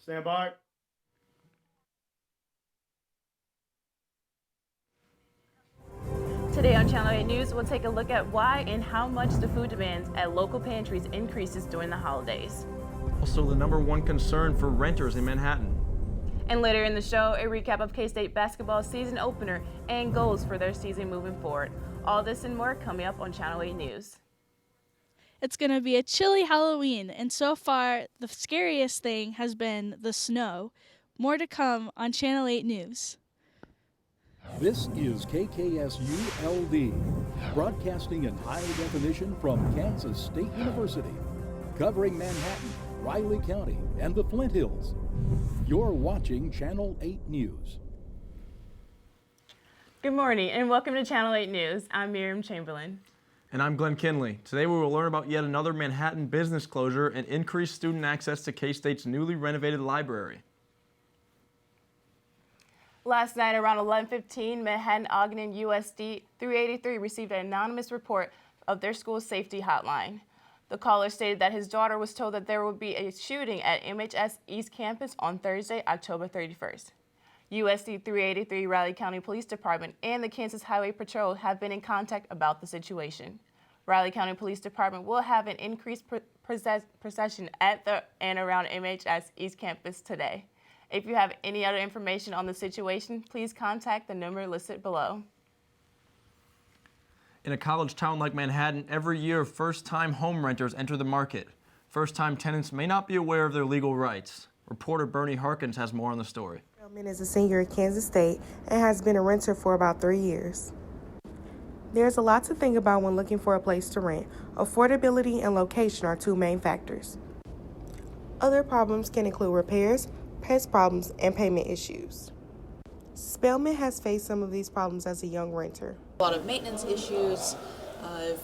Stand by. Today on Channel 8 News, we'll take a look at why and how much the food demands at local pantries increases during the holidays. Also, the #1 concern for renters in Manhattan. And later in the show, a recap of K-State basketball season opener and goals for their season moving forward. All this and more coming up on Channel 8 News. It's going to be a chilly Halloween, and so far, the scariest thing has been the snow. More to come on Channel 8 News. This is KKSU-LD, broadcasting in high definition from Kansas State University, covering Manhattan, Riley County, and the Flint Hills. You're watching Channel 8 News. Good morning and welcome to Channel 8 News. I'm Miriam Chamberlain. And I'm Glenn Kinley. Today we will learn about yet another Manhattan business closure and increased student access to K-State's newly renovated library. Last night around 11:15, Manhattan Ogden USD 383 received an anonymous report of their school's safety hotline. The caller stated that his daughter was told that there would be a shooting at MHS East Campus on Thursday, October 31st. USD 383 Riley County Police Department and the Kansas Highway Patrol have been in contact about the situation. Riley County Police Department will have an increased procession at and around MHS East Campus today. If you have any other information on the situation, please contact the number listed below. In a college town like Manhattan, every year first-time home renters enter the market. First-time tenants may not be aware of their legal rights. Reporter Bernie Harkins has more on the story. Spellman is a senior at Kansas State and has been a renter for about 3 years. There's a lot to think about when looking for a place to rent. Affordability and location are two main factors. Other problems can include repairs, pest problems, and payment issues. Spellman has faced some of these problems as a young renter. A lot of maintenance issues.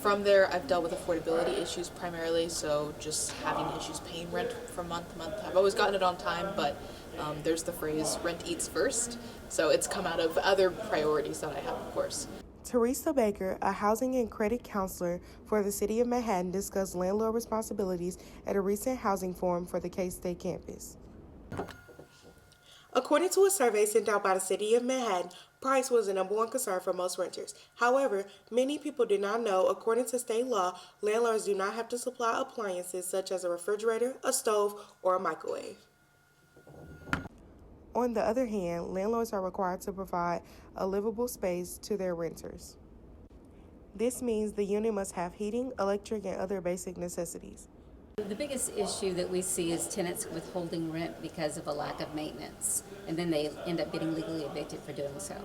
From there, I've dealt with affordability issues primarily, so just having issues paying rent from month to month. I've always gotten it on time, but there's the phrase, rent eats first, so it's come out of other priorities that I have, of course. Teresa Baker, a housing and credit counselor for the City of Manhattan, discussed landlord responsibilities at a recent housing forum for the K-State campus. According to a survey sent out by the City of Manhattan, price was the #1 concern for most renters. However, many people did not know, according to state law, landlords do not have to supply appliances such as a refrigerator, a stove, or a microwave. On the other hand, landlords are required to provide a livable space to their renters. This means the unit must have heating, electric, and other basic necessities. The biggest issue that we see is tenants withholding rent because of a lack of maintenance, and then they end up getting legally evicted for doing so.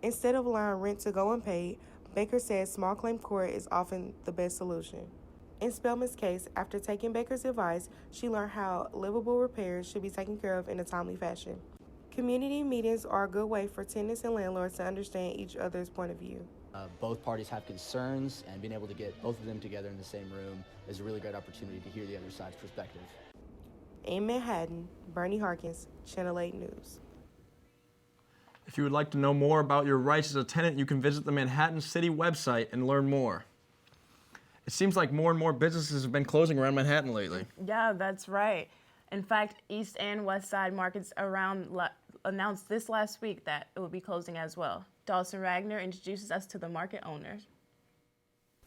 Instead of allowing rent to go unpaid, Baker says small claim court is often the best solution. In Spellman's case, after taking Baker's advice, she learned how livable repairs should be taken care of in a timely fashion. Community meetings are a good way for tenants and landlords to understand each other's point of view. Both parties have concerns, and being able to get both of them together in the same room is a really great opportunity to hear the other side's perspective. In Manhattan, Bernie Harkins, Channel 8 News. If you would like to know more about your rights as a tenant, you can visit the Manhattan City website and learn more. It seems like more and more businesses have been closing around Manhattan lately. Yeah, that's right. In fact, East and West Side markets around announced this last week that it will be closing as well. Dawson Ragnar introduces us to the market owners.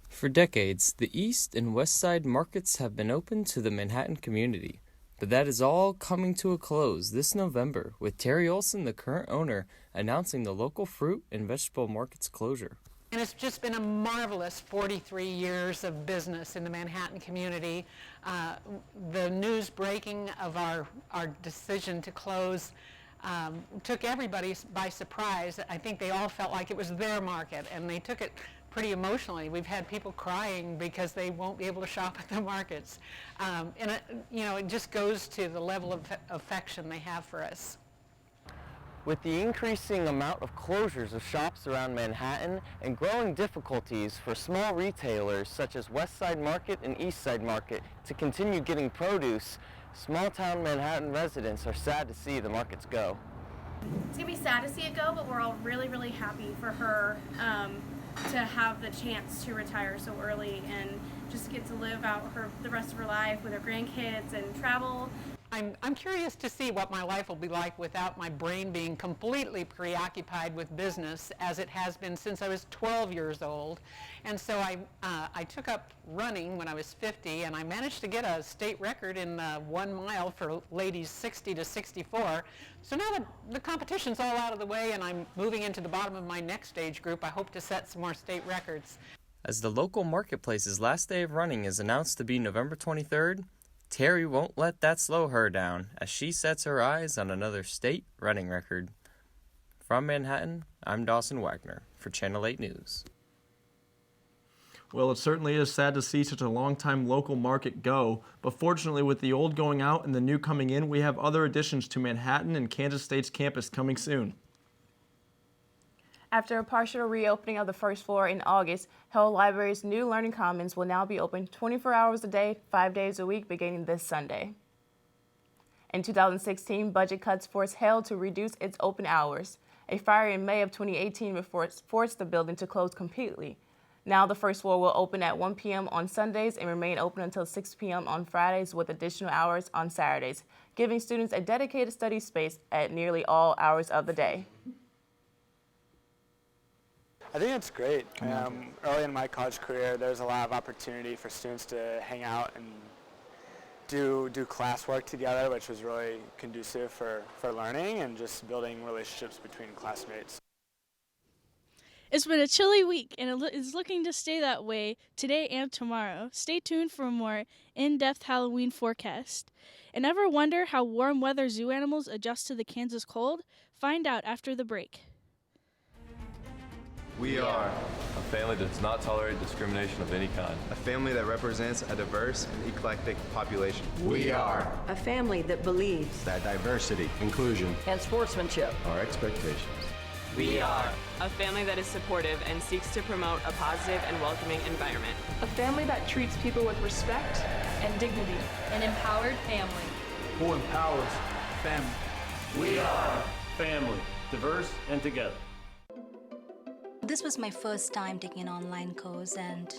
For decades, the East and West Side markets have been open to the Manhattan community, but that is all coming to a close this November, with Terry Olson, the current owner, announcing the local fruit and vegetable market's closure. And it's just been a marvelous 43 years of business in the Manhattan community. The news breaking of our decision to close took everybody by surprise. I think they all felt like it was their market, and they took it pretty emotionally. We've had people crying because they won't be able to shop at the markets. And it just goes to the level of affection they have for us. With the increasing amount of closures of shops around Manhattan and growing difficulties for small retailers such as West Side Market and East Side Market to continue getting produce, small-town Manhattan residents are sad to see the markets go. It's going to be sad to see it go, but we're all really, really happy for her to have the chance to retire so early and just get to live out the rest of her life with her grandkids and travel. I'm curious to see what my life will be like without my brain being completely preoccupied with business, as it has been since I was 12 years old. And so I took up running when I was 50, and I managed to get a state record in 1 mile for ladies 60 to 64. So now that the competition's all out of the way and I'm moving into the bottom of my next age group, I hope to set some more state records. As the local marketplace's last day of running is announced to be November 23rd, Terry won't let that slow her down as she sets her eyes on another state running record. From Manhattan, I'm Dawson Wagner for Channel 8 News. Well, it certainly is sad to see such a long-time local market go, but fortunately with the old going out and the new coming in, we have other additions to Manhattan and Kansas State's campus coming soon. After a partial reopening of the first floor in August, Hill Library's new Learning Commons will now be open 24 hours a day, 5 days a week, beginning this Sunday. In 2016, budget cuts forced Hill to reduce its open hours. A fire in May of 2018 forced the building to close completely. Now the first floor will open at 1 p.m. on Sundays and remain open until 6 p.m. on Fridays with additional hours on Saturdays, giving students a dedicated study space at nearly all hours of the day. I think it's great. Early in my college career, there's a lot of opportunity for students to hang out and do classwork together, which was really conducive for learning and just building relationships between classmates. It's been a chilly week, and it is looking to stay that way today and tomorrow. Stay tuned for a more in-depth Halloween forecast. And ever wonder how warm weather zoo animals adjust to the Kansas cold? Find out after the break. We are a family that does not tolerate discrimination of any kind. A family that represents a diverse and eclectic population. We are a family that believes that diversity, inclusion, and sportsmanship are expectations. We are a family that is supportive and seeks to promote a positive and welcoming environment. A family that treats people with respect and dignity. An empowered family. Who empowers family. We are family, diverse and together. This was my first time taking an online course, and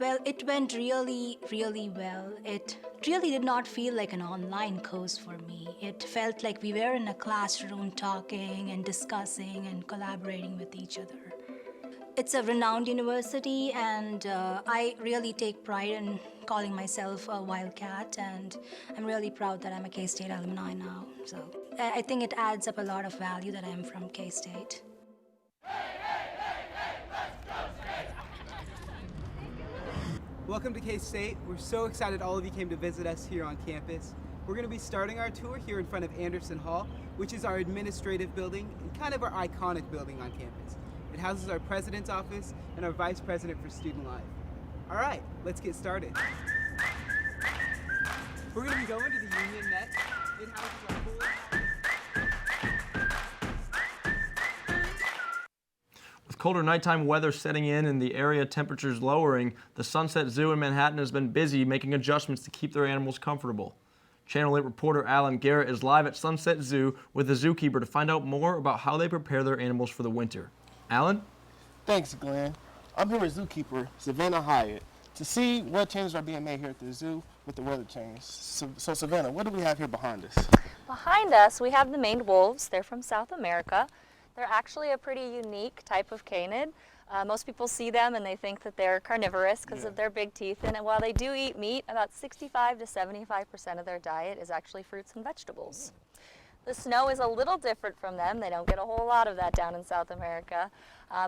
well, it went really, really well. It really did not feel like an online course for me. It felt like we were in a classroom talking and discussing and collaborating with each other. It's a renowned university, and I really take pride in calling myself a Wildcat, and I'm really proud that I'm a K-State alumni now. So I think it adds up a lot of value that I'm from K-State. Welcome to K-State. We're so excited all of you came to visit us here on campus. We're going to be starting our tour here in front of Anderson Hall, which is our administrative building and kind of our iconic building on campus. It houses our president's office and our vice president for student life. All right, let's get started. We're going to be going to the Union next. It houses our whole... With colder nighttime weather setting in and the area temperatures lowering, the Sunset Zoo in Manhattan has been busy making adjustments to keep their animals comfortable. Channel 8 reporter Alan Garrett is live at Sunset Zoo with the zookeeper to find out more about how they prepare their animals for the winter. Alan? Thanks, Glenn. I'm here with zookeeper Savannah Hyatt to see what changes are being made here at the zoo with the weather change. So Savannah, what do we have here behind us? Behind us, we have the maned wolves. They're from South America. They're actually a pretty unique type of canid. Most people see them and they think that they're carnivorous because of their big teeth. And while they do eat meat, about 65 to 75% of their diet is actually fruits and vegetables. The snow is a little different from them. They don't get a whole lot of that down in South America.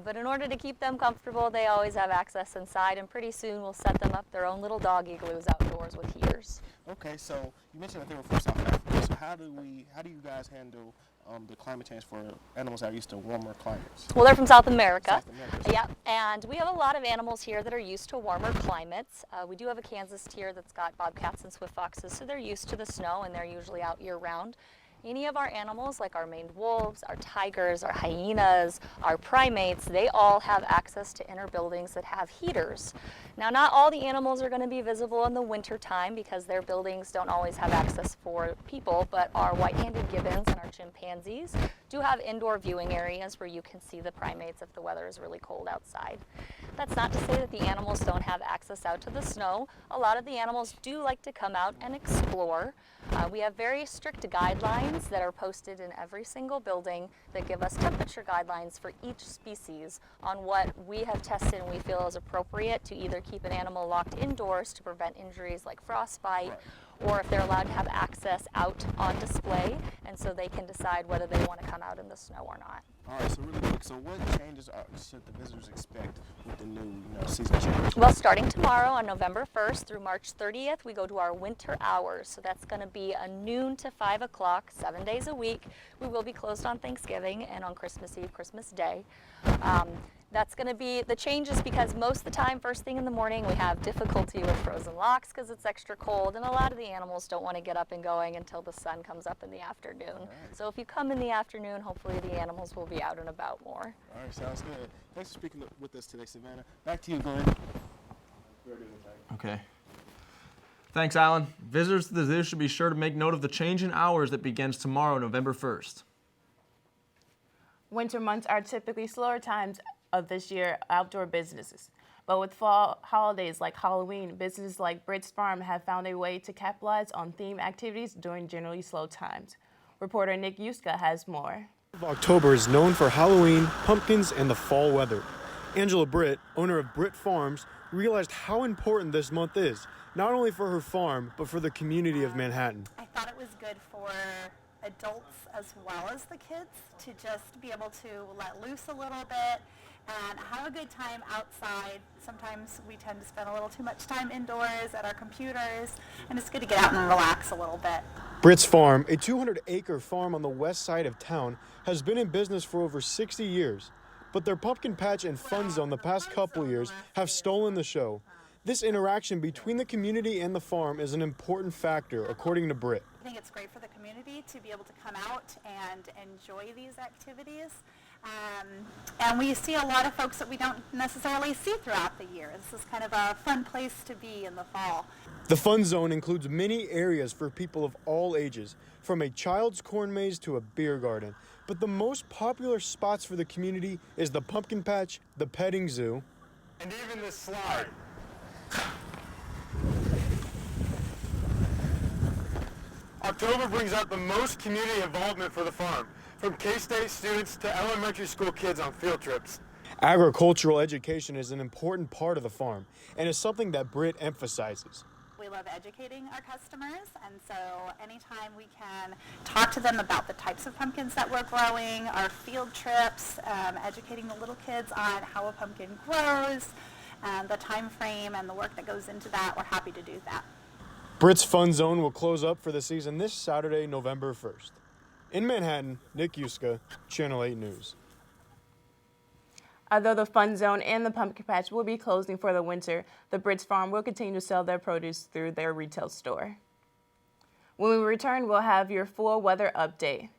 But in order to keep them comfortable, they always have access inside, and pretty soon we'll set them up their own little dog igloos outdoors with heaters. Okay, so you mentioned that they were from South Africa. So how do you guys handle the climate change for animals that are used to warmer climates? Well, they're from South America. Yeah, and we have a lot of animals here that are used to warmer climates. We do have a Kansas tier that's got bobcats and swift foxes, so they're used to the snow and they're usually out year-round. Any of our animals, like our maned wolves, our tigers, our hyenas, our primates, they all have access to inner buildings that have heaters. Now, not all the animals are going to be visible in the winter time because their buildings don't always have access for people, but our white-handed gibbons and our chimpanzees do have indoor viewing areas where you can see the primates if the weather is really cold outside. That's not to say that the animals don't have access out to the snow. A lot of the animals do like to come out and explore. We have very strict guidelines that are posted in every single building that give us temperature guidelines for each species on what we have tested and we feel is appropriate to either keep an animal locked indoors to prevent injuries like frostbite, or if they're allowed to have access out on display, and so they can decide whether they want to come out in the snow or not. All right, so really quick, so what changes should the visitors expect with the new season change? Well, starting tomorrow on November 1st through March 30th, we go to our winter hours. So that's going to be a noon to 5 o'clock, 7 days a week. We will be closed on Thanksgiving and on Christmas Eve, Christmas Day. That's going to be the changes because most of the time, first thing in the morning, we have difficulty with frozen locks because it's extra cold, and a lot of the animals don't want to get up and going until the sun comes up in the afternoon. So if you come in the afternoon, hopefully the animals will be out and about more. All right, sounds good. Thanks for speaking with us today, Savannah. Back to you, Glenn. Okay. Thanks, Alan. Visitors to the zoo should be sure to make note of the change in hours that begins tomorrow, November 1st. Winter months are typically slower times of this year outdoor businesses. But with fall holidays like Halloween, businesses like Britt's Farm have found a way to capitalize on theme activities during generally slow times. Reporter Nick Yuska has more. October is known for Halloween, pumpkins, and the fall weather. Angela Britt, owner of Britt Farms, realized how important this month is, not only for her farm, but for the community of Manhattan. I thought it was good for adults as well as the kids to just be able to let loose a little bit and have a good time outside. Sometimes we tend to spend a little too much time indoors at our computers, and it's good to get out and relax a little bit. Britt's Farm, a 200-acre farm on the west side of town, has been in business for over 60 years. But their pumpkin patch and fun zone the past couple years have stolen the show. This interaction between the community and the farm is an important factor, according to Britt. I think it's great for the community to be able to come out and enjoy these activities. And we see a lot of folks that we don't necessarily see throughout the year. This is kind of a fun place to be in the fall. The fun zone includes many areas for people of all ages, from a child's corn maze to a beer garden. But the most popular spots for the community is the pumpkin patch, the petting zoo, and even this slide. October brings out the most community involvement for the farm, from K-State students to elementary school kids on field trips. Agricultural education is an important part of the farm and is something that Britt emphasizes. We love educating our customers, and so anytime we can talk to them about the types of pumpkins that we're growing, our field trips, educating the little kids on how a pumpkin grows, the time frame and the work that goes into that, we're happy to do that. Britt's Fun Zone will close up for the season this Saturday, November 1st. In Manhattan, Nick Yuska, Channel 8 News. Although the Fun Zone and the Pumpkin Patch will be closing for the winter, the Britt's Farm will continue to sell their produce through their retail store. When we return, we'll have your full weather update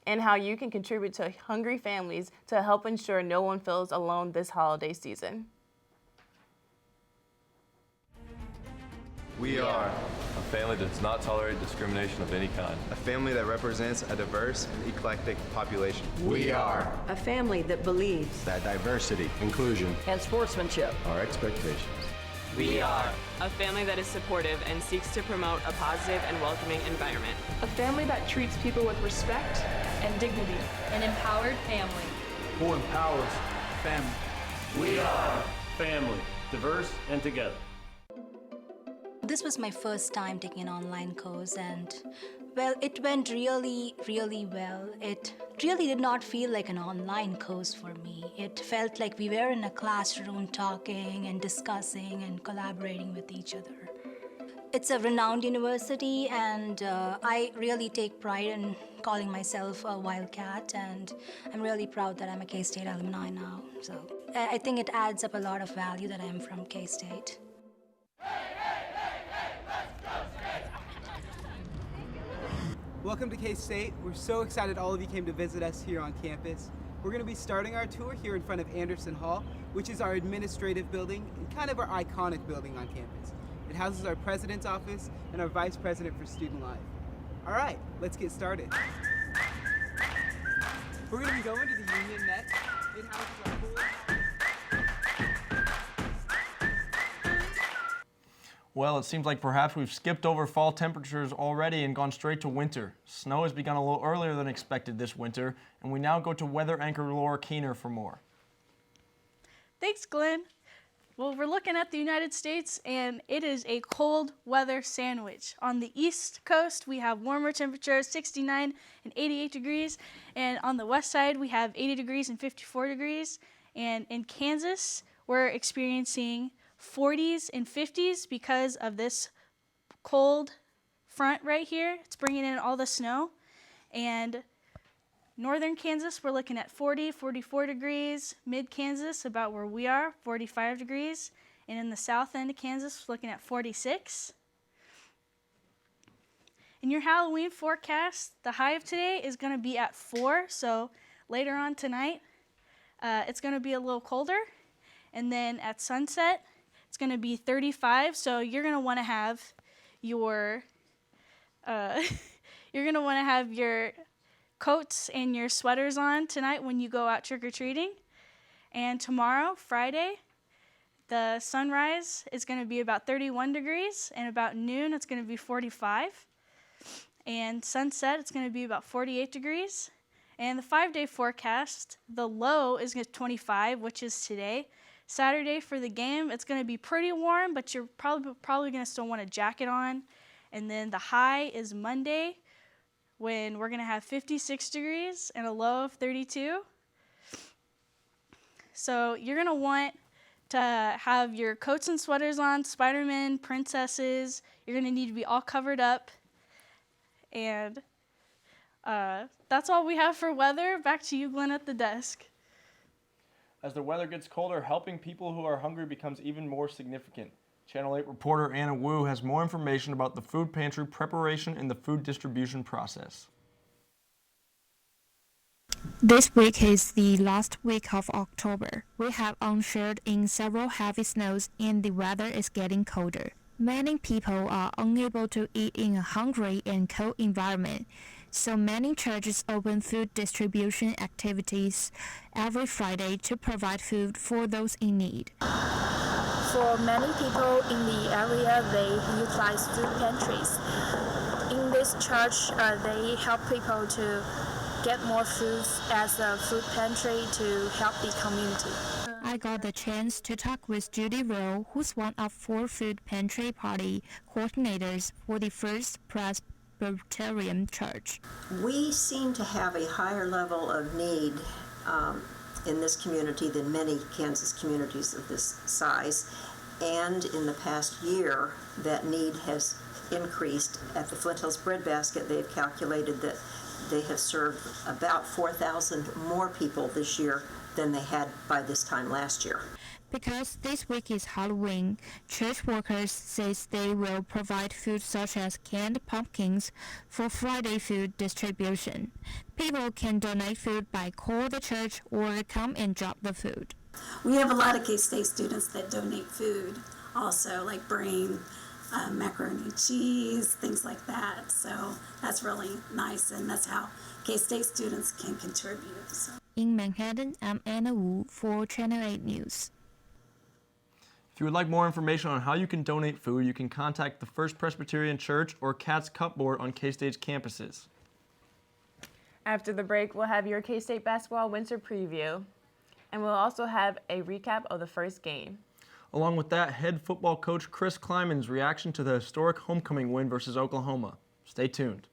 and how you can contribute to hungry families to help ensure no one feels alone this holiday season. We are a family that does not tolerate discrimination of any kind. A family that represents a diverse and eclectic population. We are a family that believes that diversity, inclusion, and sportsmanship are expectations. We are a family that is supportive and seeks to promote a positive and welcoming environment. A family that treats people with respect and dignity. An empowered family. Who empowers family. We are family, diverse and together. This was my first time taking an online course, and well, it went really well. It really did not feel like an online course for me. It felt like we were in a classroom talking and discussing and collaborating with each other. It's a renowned university, and I really take pride in calling myself a Wildcat, and I'm really proud that I'm a K-State alumni now. So I think it adds up a lot of value that I'm from K-State. Welcome to K-State. We're so excited all of you came to visit us here on campus. We're going to be starting our tour here in front of Anderson Hall, which is our administrative building and kind of our iconic building on campus. It houses our president's office and our vice president for student life. All right, let's get started. We're going to be going to the Union Net. It houses our pool. Well, it seems like perhaps we've skipped over fall temperatures already and gone straight to winter. Snow has begun a little earlier than expected this winter, and we now go to weather anchor Laura Keener for more. Thanks, Glenn. Well, we're looking at the United States, and it is a cold weather sandwich. On the East Coast, we have warmer temperatures, 69 and 88 degrees, and on the west side, we have 80 degrees and 54 degrees. And in Kansas, we're experiencing 40s and 50s because of this cold front right here. It's bringing in all the snow. And northern Kansas, we're looking at 40, 44 degrees. Mid-Kansas, about where we are, 45 degrees. And in the south end of Kansas, we're looking at 46. In your Halloween forecast, the high of today is going to be at 4. So later on tonight, it's going to be a little colder. And then at sunset, it's going to be 35, so you're going to want to have your coats and your sweaters on tonight when you go out trick-or-treating. And tomorrow, Friday, the sunrise is going to be about 31 degrees, and about noon it's going to be 45. And sunset, it's going to be about 48 degrees. And the 5-day forecast, the low is 25, which is today. Saturday for the game, it's going to be pretty warm, but you're probably going to still want a jacket on. And then the high is Monday, when we're going to have 56 degrees and a low of 32. So you're going to want to have your coats and sweaters on, Spider-Man, princesses. You're going to need to be all covered up. And that's all we have for weather. Back to you, Glenn, at the desk. As the weather gets colder, helping people who are hungry becomes even more significant. Channel 8 reporter Anna Wu has more information about the food pantry preparation and the food distribution process. This week is the last week of October. We have unshered in several heavy snows and the weather is getting colder. Many people are unable to eat in a hungry and cold environment, so many churches open food distribution activities every Friday to provide food for those in need. For many people in the area, they utilize food pantries. In this church, they help people to get more foods as a food pantry to help the community. I got the chance to talk with Judy Rowe, who's one of 4 food pantry party coordinators for the First Presbyterian Church. We seem to have a higher level of need in this community than many Kansas communities of this size. And in the past year, that need has increased. At the Flint Hills Bread Basket, they've calculated that they have served about 4,000 more people this year than they had by this time last year. Because this week is Halloween, church workers say they will provide food such as canned pumpkins for Friday food distribution. People can donate food by call the church or come and drop the food. We have a lot of K-State students that donate food also, like bring macaroni and cheese, things like that. So that's really nice, and that's how K-State students can contribute. So. In Manhattan, I'm Anna Wu for Channel 8 News. If you would like more information on how you can donate food, you can contact the First Presbyterian Church or Cat's Cupboard on K-State's campuses. After the break, we'll have your K-State basketball winter preview, and we'll also have a recap of the first game. Along with that, head football coach Chris Kleiman's reaction to the historic homecoming win versus Oklahoma. Stay tuned.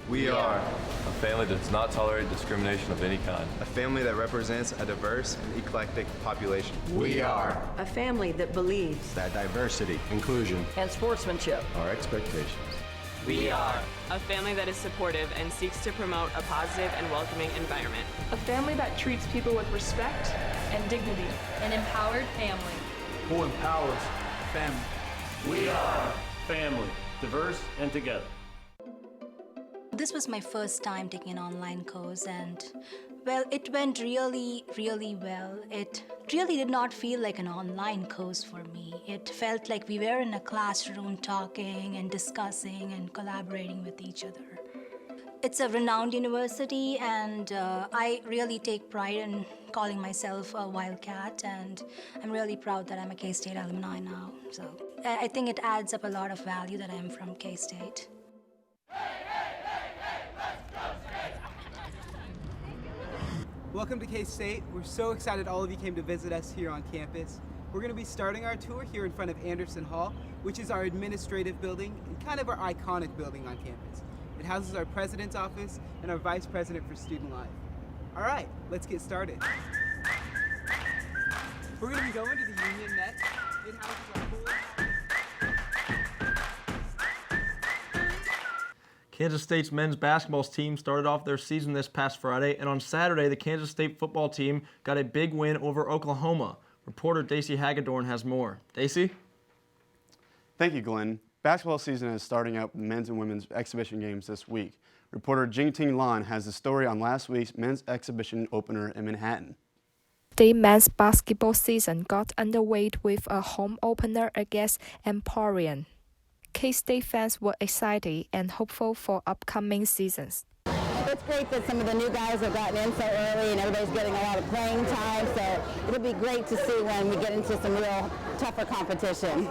We are a family that does not tolerate discrimination of any kind. A family that represents a diverse and eclectic population. We are a family that believes that diversity, inclusion, and sportsmanship are expectations. We are a family that is supportive and seeks to promote a positive and welcoming environment. A family that treats people with respect and dignity. An empowered family. Who empowers family. We are family, diverse and together. This was my first time taking an online course, and well, it went really, really well. It really did not feel like an online course for me. It felt like we were in a classroom talking and discussing and collaborating with each other. It's a renowned university, and I really take pride in calling myself a Wildcat, and I'm really proud that I'm a K-State alumni now. So I think it adds up a lot of value that I'm from K-State. Welcome to K-State. We're so excited all of you came to visit us here on campus. We're going to be starting our tour here in front of Anderson Hall, which is our administrative building and kind of our iconic building on campus. It houses our president's office and our vice president for student life. All right, let's get started. We're going to be going to the Union next. It houses our pool. Kansas State's men's basketball team started off their season this past Friday, and on Saturday, the Kansas State football team got a big win over Oklahoma. Reporter Daisy Hagedorn has more. Daisy? Thank you, Glenn. Basketball season is starting up with men's and women's exhibition games this week. Reporter Jingting Lan has the story on last week's men's exhibition opener in Manhattan. The men's basketball season got underway with a home opener against Emporium. K-State fans were excited and hopeful for upcoming seasons. It's great that some of the new guys have gotten in so early and everybody's getting a lot of playing time, so it'll be great to see when we get into some real tougher competition.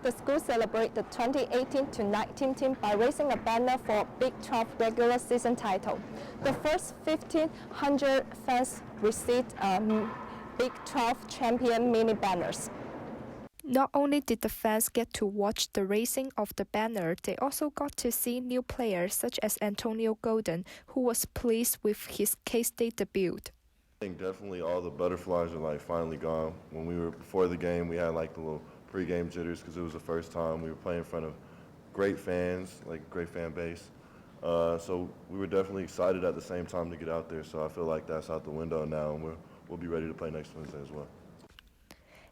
The school celebrated the 2018-19 team by raising a banner for Big 12 regular season title. The first 1,500 fans received Big 12 champion mini banners. Not only did the fans get to watch the raising of the banner, they also got to see new players such as Antonio Golden, who was pleased with his K-State debut. I think definitely all the butterflies are finally gone. When we were before the game, we had the little pre-game jitters because it was the first time we were playing in front of great fans, great fan base. So we were definitely excited at the same time to get out there. So I feel like that's out the window now, and we'll be ready to play next Wednesday as well.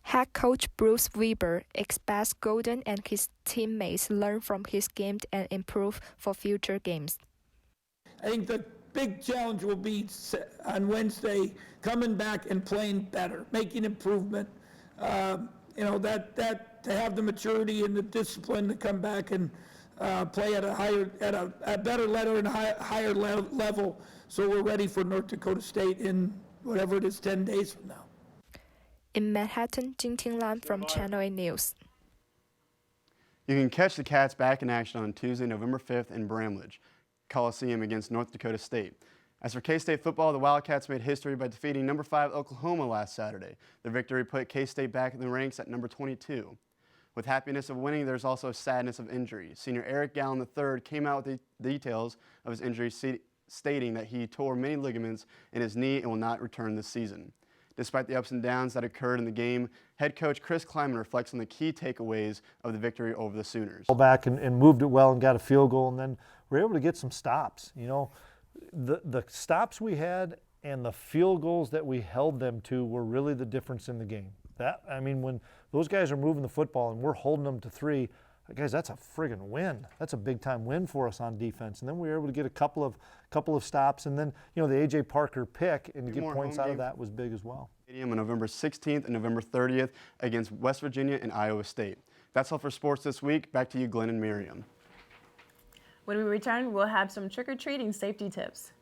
Head coach Bruce Weber expects Golden and his teammates learn from his game and improve for future games. I think the big challenge will be on Wednesday coming back and playing better, making improvement. That to have the maturity and the discipline to come back and play at a better level and higher level, so we're ready for North Dakota State in whatever it is 10 days from now. In Manhattan, Jingting Lan from Channel 8 News. You can catch the Cats back in action on Tuesday, November 5th in Bramlage Coliseum against North Dakota State. As for K-State football, the Wildcats made history by defeating number 5 Oklahoma last Saturday. The victory put K-State back in the ranks at number 22. With happiness of winning, there's also sadness of injury. Senior Eric Gallen III came out with the details of his injury, stating that he tore many ligaments in his knee and will not return this season. Despite the ups and downs that occurred in the game, head coach Chris Kleiman reflects on the key takeaways of the victory over the Sooners. Back and moved it well and got a field goal, and then we were able to get some stops. The stops we had and the field goals that we held them to were really the difference in the game. When those guys are moving the football and we're holding them to 3, guys, that's a friggin' win. That's a big-time win for us on defense. And then we were able to get a couple of stops, and then the A.J. Parker pick and get points out of that was big as well. On November 16th and November 30th against West Virginia and Iowa State. That's all for sports this week. Back to you, Glenn and Miriam. When we return, we'll have some trick-or-treating safety tips,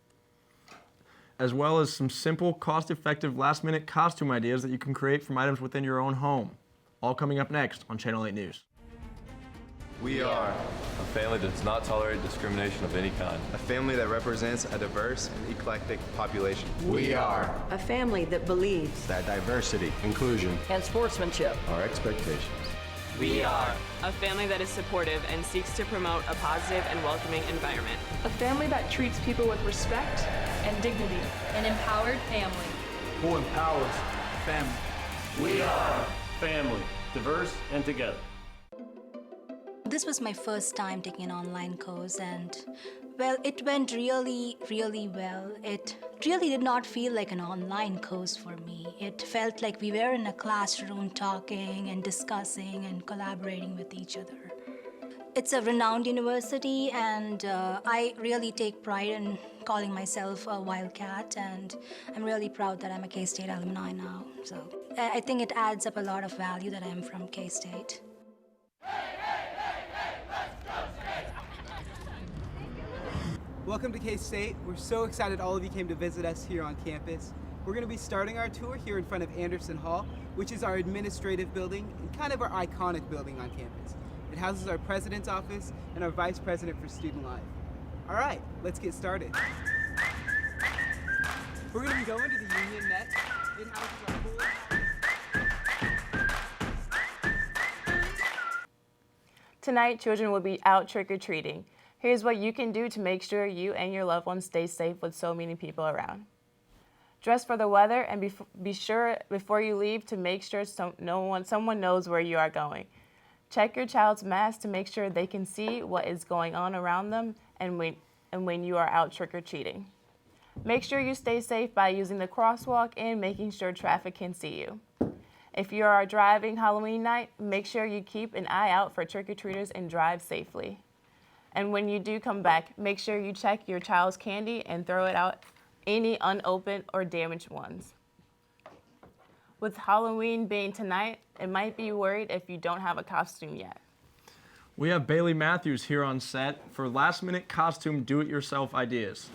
as well as some simple, cost-effective, last-minute costume ideas that you can create from items within your own home. All coming up next on Channel 8 News. We are a family that does not tolerate discrimination of any kind. A family that represents a diverse and eclectic population. We are a family that believes that diversity, inclusion, and sportsmanship are expectations. We are a family that is supportive and seeks to promote a positive and welcoming environment. A family that treats people with respect and dignity. An empowered family. Who empowers family. We are family, diverse and together. This was my first time taking an online course, and it went really, really well. It really did not feel like an online course for me. It felt like we were in a classroom talking and discussing and collaborating with each other. It's a renowned university, and I really take pride in calling myself a Wildcat, and I'm really proud that I'm a K-State alumni now. So I think it adds up a lot of value that I'm from K-State. Welcome to K-State. We're so excited all of you came to visit us here on campus. We're going to be starting our tour here in front of Anderson Hall, which is our administrative building and kind of our iconic building on campus. It houses our president's office and our vice president for student life. All right, let's get started. We're going to be going to the Union next. It houses our pool. Tonight, children will be out trick-or-treating. Here's what you can do to make sure you and your loved ones stay safe with so many people around. Dress for the weather and be sure before you leave to make sure someone knows where you are going. Check your child's mask to make sure they can see what is going on around them and when you are out trick-or-treating. Make sure you stay safe by using the crosswalk and making sure traffic can see you. If you are driving Halloween night, make sure you keep an eye out for trick-or-treaters and drive safely. And when you do come back, make sure you check your child's candy and throw it out any unopened or damaged ones. With Halloween being tonight, it might be worried if you don't have a costume yet. We have Bailey Matthews here on set for last-minute costume do-it-yourself ideas.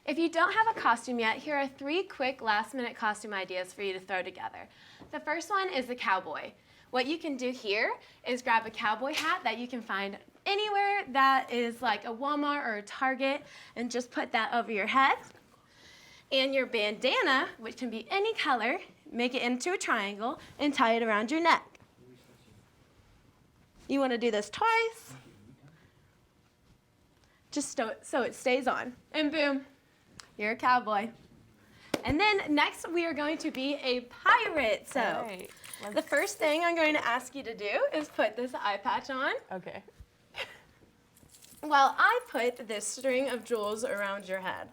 If you don't have a costume yet, here are 3 quick last-minute costume ideas for you to throw together. The first one is the cowboy. What you can do here is grab a cowboy hat that you can find anywhere that is like a Walmart or a Target and just put that over your head. And your bandana, which can be any color, make it into a triangle and tie it around your neck. You want to do this twice, just so it stays on. And boom, you're a cowboy. And then next we are going to be a pirate. So Right. the first thing I'm going to ask you to do is put this eye patch on. Okay. While I put this string of jewels around your head.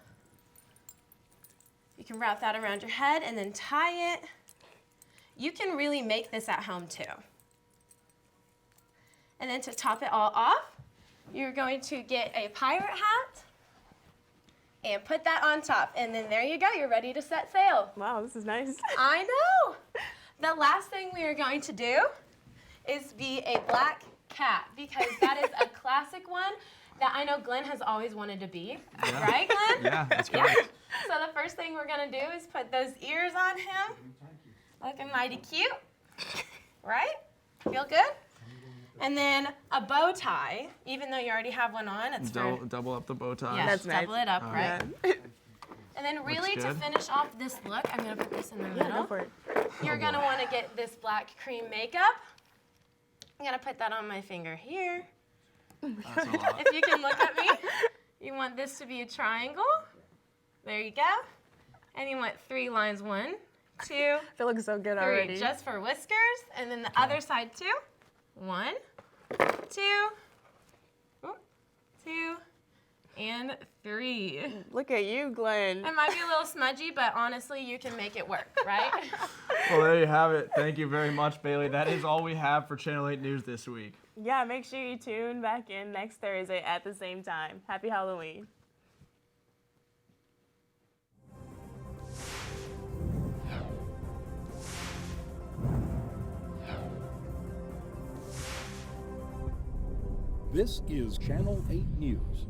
You can wrap that around your head and then tie it. You can really make this at home too. And then to top it all off, you're going to get a pirate hat and put that on top. And then there you go, you're ready to set sail. Wow, this is nice. I know. The last thing we are going to do is be a black cat, because that is a classic one that I know Glenn has always wanted to be. Yeah. Right, Glenn? Yeah, that's great. So the first thing we're gonna do is put those ears on him. Looking mighty cute, right? Feel good? And then a bow tie, even though you already have one on. It's for, Double up the bow tie. yeah, That's nice. double it up, right? And then really to good. finish off this look, I'm gonna put this in the Yeah, middle. go for it. You're gonna wanna get this black cream makeup. I'm gonna put that on my finger here. That's a lot. If you can look at me, you want this to be a triangle. There you go. And you want 3 lines, 1, 2, I feel like so good 3, already. just for whiskers. And then the other side too. 1, 2, 2, and 3. Look at you, Glenn. It might be a little smudgy, but honestly, you can make it work, right? Well, there you have it. Thank you very much, Bailey. That is all we have for Channel 8 News this week. Yeah, make sure you tune back in next Thursday at the same time. Happy Halloween. This is Channel 8 News.